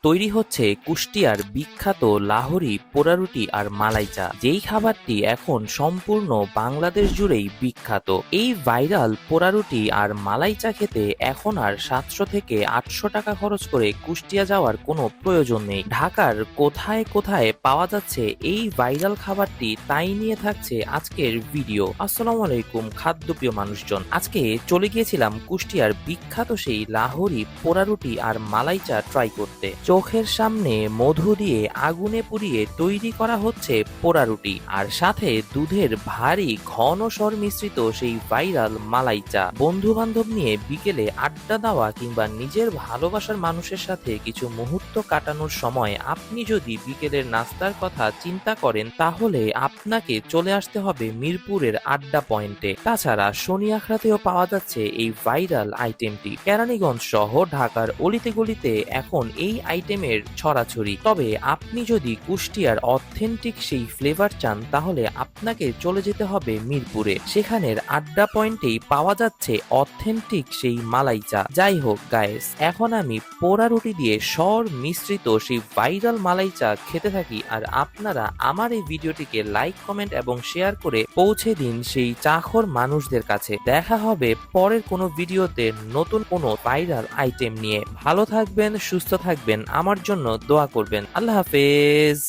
তৈরি হচ্ছে কুষ্টিয়ার বিখ্যাত লাহোরি পোড়া রুটি আর মালাই চা, যেই খাবারটি এখন সম্পূর্ণ বাংলাদেশ জুড়েই বিখ্যাত। এই ভাইরাল পোড়া রুটি আর মালাই চা খেতে এখন আর 700 থেকে 800 টাকা খরচ করে কুষ্টিয়া যাওয়ার কোনো প্রয়োজন নেই। ঢাকার কোথায় কোথায় পাওয়া যাচ্ছে এই ভাইরাল খাবারটি, তাই নিয়ে থাকছে আজকের ভিডিও। আসসালামু আলাইকুম খাদ্যপ্রিয় মানুষজন, আজকে চলে গিয়েছিলাম কুষ্টিয়ার বিখ্যাত সেই লাহোরি পোড়া রুটি আর মালাই চা ট্রাই করতে। চোখের সামনে মধু দিয়ে আগুনে পুড়িয়ে তৈরি করা হচ্ছে পোড়া রুটি, আর সাথে দুধের ভারী ঘন স্বর মিশ্রিত সেই ভাইরাল মালাই চা। বন্ধু বান্ধব নিয়ে বিকেলে আড্ডা দেওয়া কিংবা নিজের ভালোবাসার মানুষের সাথে কিছু মুহূর্ত কাটানোর সময় আপনি যদি বিকেলের নাস্তার কথা চিন্তা করেন, তাহলে আপনাকে চলে আসতে হবে মিরপুরের আড্ডা পয়েন্টে। তাছাড়া শনিয়াখড়াতেও পাওয়া যাচ্ছে এই ভাইরাল আইটেমটি। কেরানীগঞ্জ সহ ঢাকার অলিতে গলিতে এখন এই আইটেমের ছড়াছড়ি। তবে আপনি যদি কুষ্টিয়ার অথেন্টিক সেই ফ্লেভার চান, তাহলে আপনাকে চলে যেতে হবে মিরপুরে। সেখানের আড্ডা পয়েন্টেই পাওয়া যাচ্ছে অথেন্টিক সেই মালাই চা। যাই হোক গায়েস, এখন আমি পোড়া রুটি দিয়ে স্বর মিশ্রিত সেই ভাইরাল মালাই চা খেতে থাকি, আর আপনারা আমার এই ভিডিওটিকে লাইক, কমেন্ট এবং শেয়ার করে পৌঁছে দিন সেই চাখর মানুষদের কাছে। দেখা হবে পরের কোনো ভিডিওতে নতুন কোনো ভাইরাল আইটেম নিয়ে। ভালো থাকবেন, সুস্থ থাকবেন, আমার জন্য দোয়া করবেন। আল্লাহ হাফেজ।